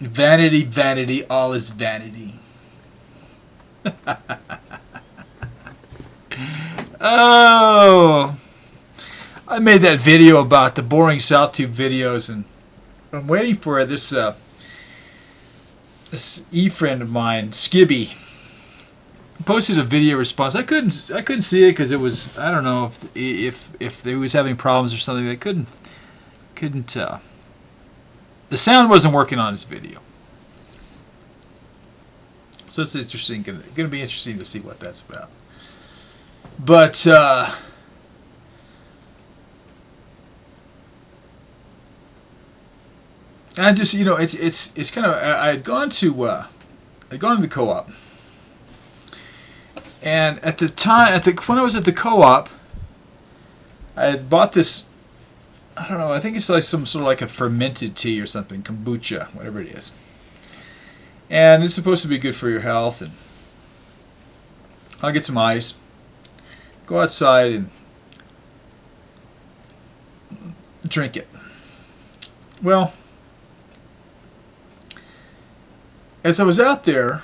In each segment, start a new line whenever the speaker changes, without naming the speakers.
Vanity, vanity, all is vanity. Oh, I made that video about the boring SouthTube videos, and I'm waiting for this friend of mine, Skibby, posted a video response. I couldn't see it because it was, I don't know if they was having problems or something. I couldn't the sound wasn't working on this video. So it's interesting. Going to be interesting to see what that's about. But I just, it's kind of, I had gone to the co-op, and at the time, when I was at the co-op, I had bought this, I don't know, I think it's like some sort of like a fermented tea or something, kombucha, whatever it is. And it's supposed to be good for your health, and I'll get some ice, go outside and drink it. Well, as I was out there,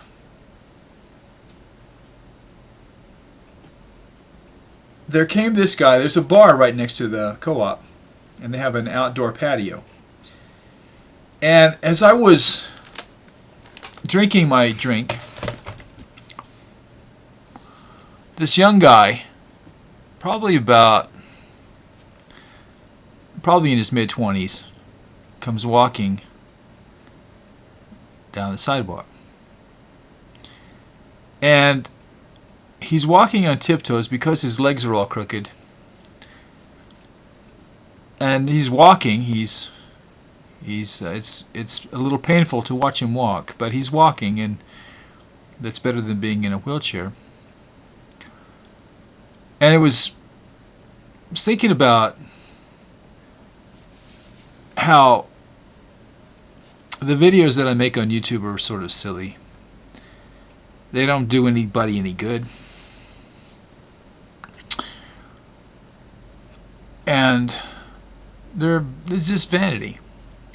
there came this guy. There's a bar right next to the co-op, and they have an outdoor patio. And as I was drinking my drink, this young guy, probably in his mid-20s, comes walking down the sidewalk. And he's walking on tiptoes because his legs are all crooked. And he's walking, it's a little painful to watch him walk, but he's walking, and that's better than being in a wheelchair. And I was thinking about how the videos that I make on YouTube are sort of silly. They don't do anybody any good. And there's just vanity.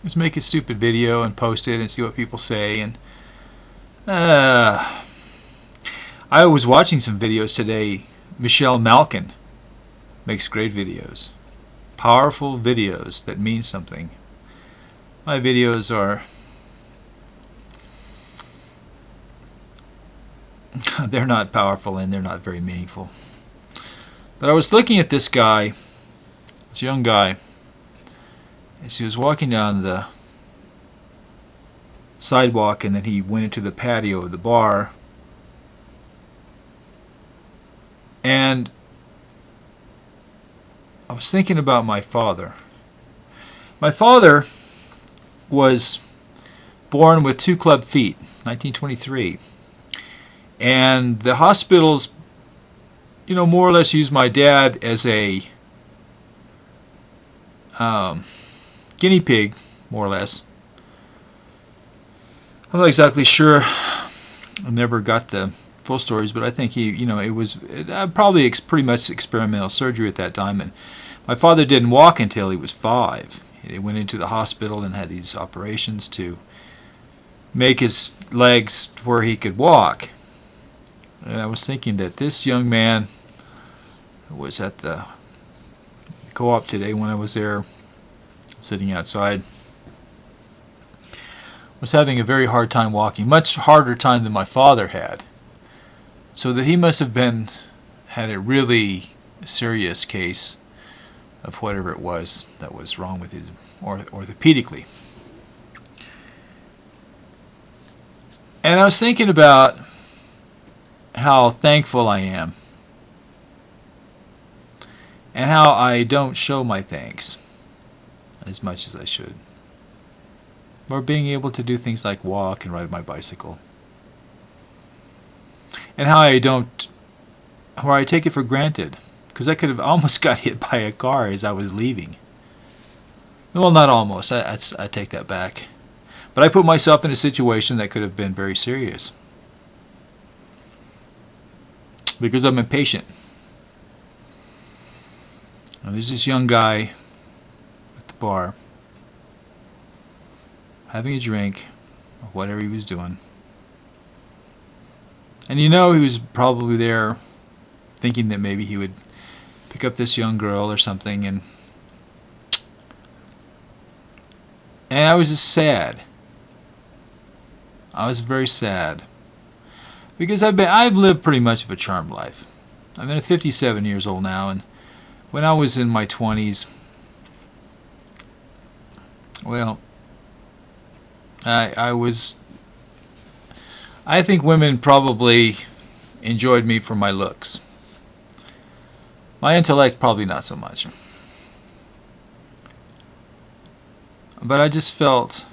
Just make a stupid video and post it and see what people say. And I was watching some videos today. Michelle Malkin makes great videos. Powerful videos that mean something. My videos are... they're not powerful and they're not very meaningful. But I was looking at this guy, this young guy, as he was walking down the sidewalk, and then he went into the patio of the bar. And I was thinking about my father. My father was born with 2 club feet, 1923. And the hospitals, more or less used my dad as a guinea pig, more or less. I'm not exactly sure. I never got the full stories, but I think it was probably pretty much experimental surgery at that time. And my father didn't walk until he was 5. He went into the hospital and had these operations to make his legs where he could walk. And I was thinking that this young man who was at the co-op today when I was there sitting outside was having a very hard time walking, much harder time than my father had. So that he must have had a really serious case of whatever it was that was wrong with him orthopedically. And I was thinking about how thankful I am and how I don't show my thanks as much as I should. Or being able to do things like walk and ride my bicycle. And how I take it for granted. Because I could have almost got hit by a car as I was leaving. Well, not almost. I take that back. But I put myself in a situation that could have been very serious. Because I'm impatient. Now, there's this young guy at the bar having a drink, or whatever he was doing. And you know he was probably there thinking that maybe he would pick up this young girl or something, and I was just sad. I was very sad because I've lived pretty much of a charmed life. I'm 57 years old now, and when I was in my 20s, well, I think women probably enjoyed me for my looks. My intellect probably not so much. But I just felt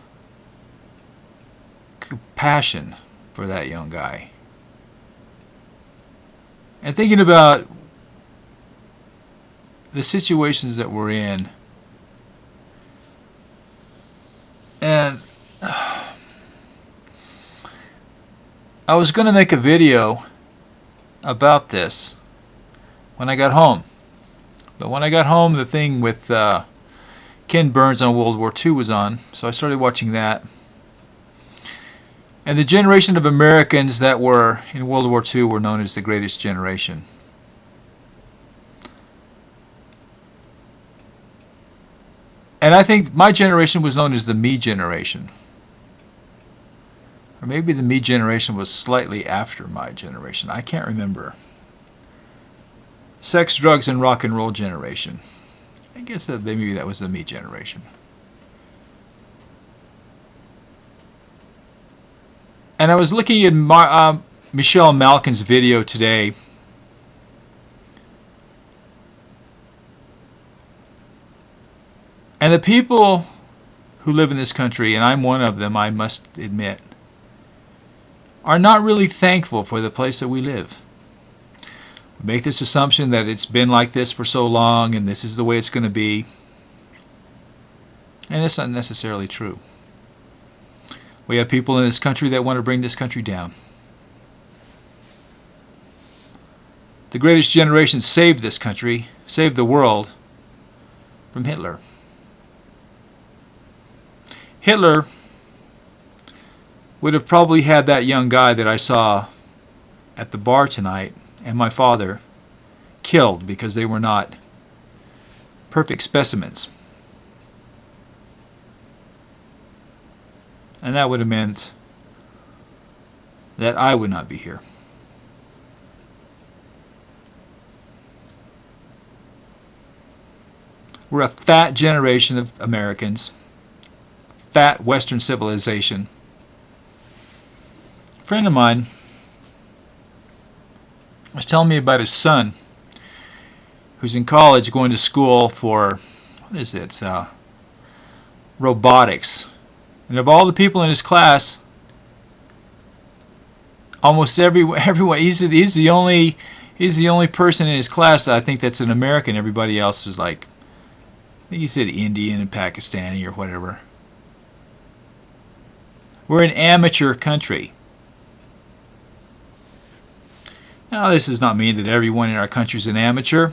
compassion for that young guy. And thinking about the situations that we're in, and I was going to make a video about this when I got home. But when I got home, the thing with Ken Burns on World War II was on, so I started watching that. And the generation of Americans that were in World War II were known as the Greatest Generation. And I think my generation was known as the Me Generation. Or maybe the Me Generation was slightly after my generation. I can't remember. Sex, Drugs, and Rock and Roll Generation. I guess that maybe that was the Me Generation. And I was looking at Michelle Malkin's video today. And the people who live in this country, and I'm one of them, I must admit, are not really thankful for the place that we live. We make this assumption that it's been like this for so long and this is the way it's going to be. And it's not necessarily true. We have people in this country that want to bring this country down. The Greatest Generation saved this country, saved the world from Hitler. Hitler would have probably had that young guy that I saw at the bar tonight and my father killed because they were not perfect specimens. And that would have meant that I would not be here. We're a fat generation of Americans. Fat Western civilization. A friend of mine was telling me about his son who's in college going to school for, what is it, robotics. And of all the people in his class, almost everyone, he's the only person in his class I think that's an American. Everybody else is like, I think he said Indian and Pakistani or whatever. We're an amateur country. Now, this does not mean that everyone in our country is an amateur.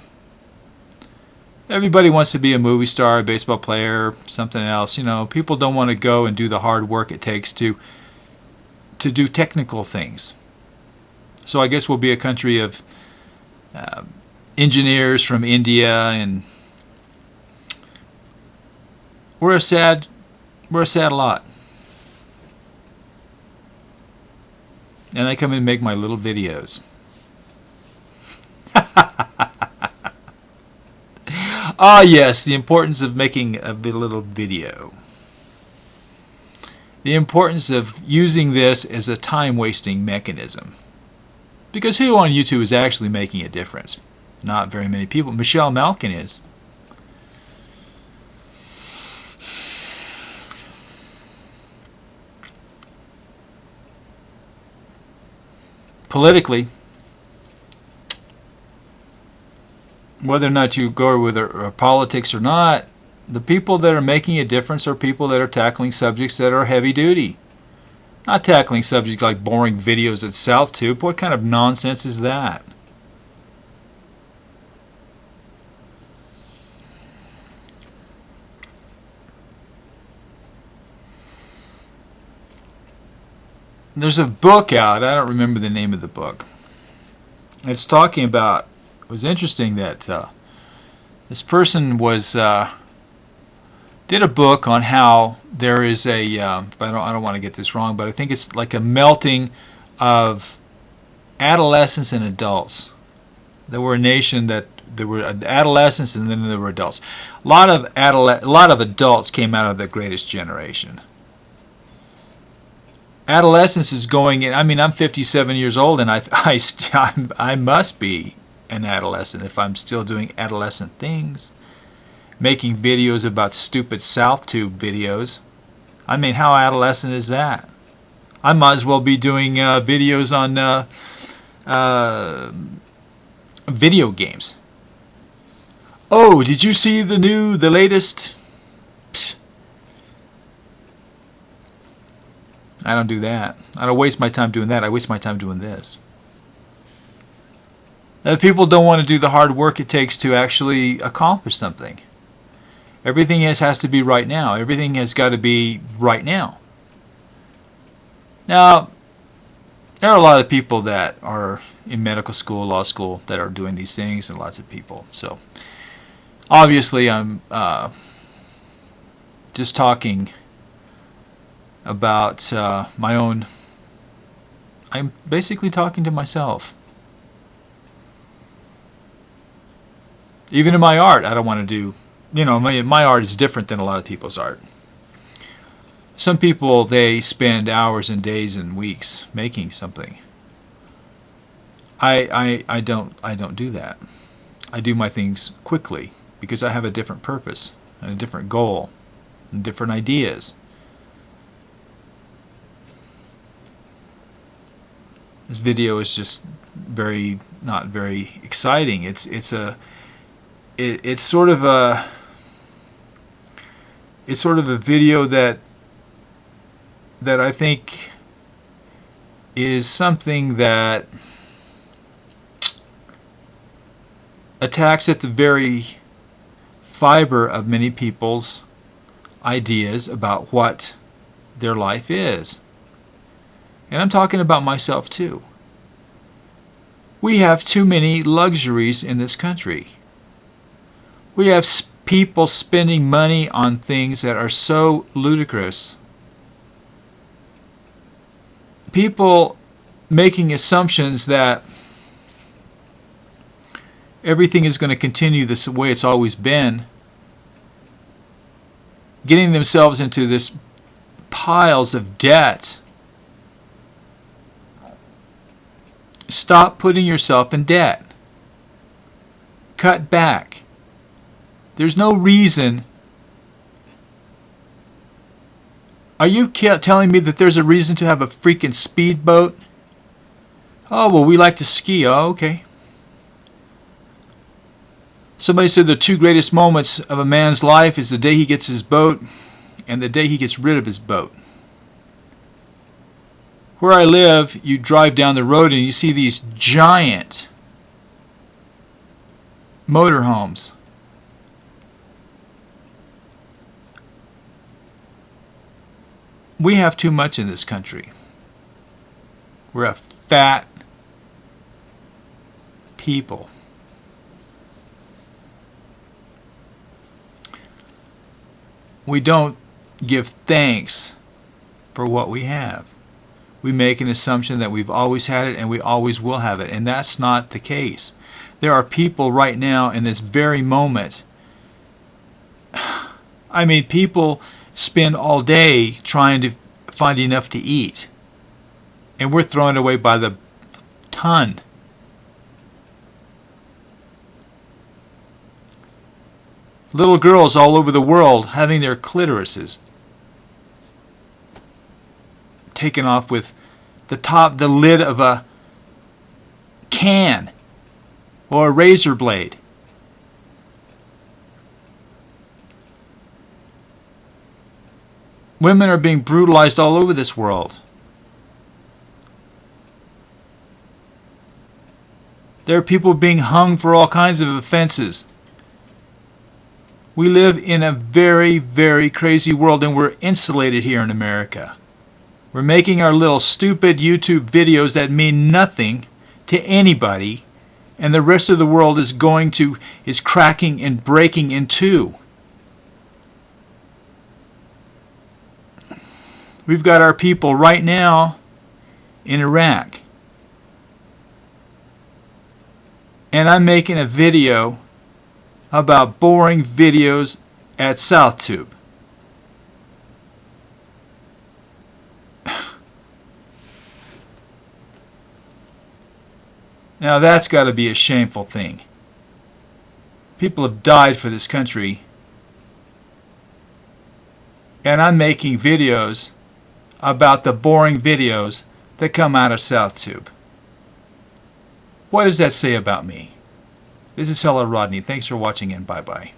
Everybody wants to be a movie star, a baseball player, something else. You know, people don't want to go and do the hard work it takes to do technical things. So I guess we'll be a country of engineers from India, and we're a sad lot. And I come and make my little videos. Ah, yes, the importance of making a little video. The importance of using this as a time-wasting mechanism. Because who on YouTube is actually making a difference? Not very many people. Michelle Malkin is. Politically, whether or not you go with politics or not, the people that are making a difference are people that are tackling subjects that are heavy duty. Not tackling subjects like boring videos at SouthTube. What kind of nonsense is that? there's a book out. I don't remember the name of the book. It's talking about. It was interesting that this person was did a book on how there is a. I don't want to get this wrong, but I think it's like a melting of adolescents and adults. There were a nation that there were adolescents and then there were adults. A lot of adults came out of the greatest generation. Adolescence is going in. I mean, I'm 57 years old, and I must be an adolescent if I'm still doing adolescent things, making videos about stupid South Tube videos. I mean, how adolescent is that? I might as well be doing videos on video games. Oh, did you see the latest? Psh. I don't do that. I don't waste my time doing that. I waste my time doing this. People don't want to do the hard work it takes to actually accomplish something. Everything has to be right now. Everything has got to be right now. Now, there are a lot of people that are in medical school, law school, that are doing these things, and lots of people. So, obviously, I'm just talking about my own. I'm basically talking to myself. Even in my art, I don't want to do. My art is different than a lot of people's art. Some people, they spend hours and days and weeks making something. I don't do that. I do my things quickly because I have a different purpose and a different goal and different ideas. This video is just not very exciting. It's sort of a video that I think is something that attacks at the very fiber of many people's ideas about what their life is. And I'm talking about myself too. We have too many luxuries in this country. We have people spending money on things that are so ludicrous. People making assumptions that everything is going to continue the way it's always been, getting themselves into this piles of debt. Stop putting yourself in debt. Cut back. There's no reason. Are you telling me that there's a reason to have a freaking speedboat? Oh, well, we like to ski. Oh, okay. Somebody said the two greatest moments of a man's life is the day he gets his boat and the day he gets rid of his boat. Where I live, you drive down the road and you see these giant motorhomes. We have too much in this country. We're a fat people. We don't give thanks for what we have. We make an assumption that we've always had it and we always will have it, and that's not the case. There are people right now in this very moment. I mean, people spend all day trying to find enough to eat, and we're throwing it away by the ton. Little girls all over the world having their clitorises taken off with the lid of a can or a razor blade. Women are being brutalized all over this world. There are people being hung for all kinds of offenses. We live in a very, very crazy world, and we're insulated here in America. We're making our little stupid YouTube videos that mean nothing to anybody, and the rest of the world is cracking and breaking in two. We've got our people right now in Iraq. And I'm making a video about boring videos at SouthTube. Now that's got to be a shameful thing. People have died for this country, and I'm making videos about the boring videos that come out of SouthTube. What does that say about me? This is Hello Rodney. Thanks for watching, and bye-bye.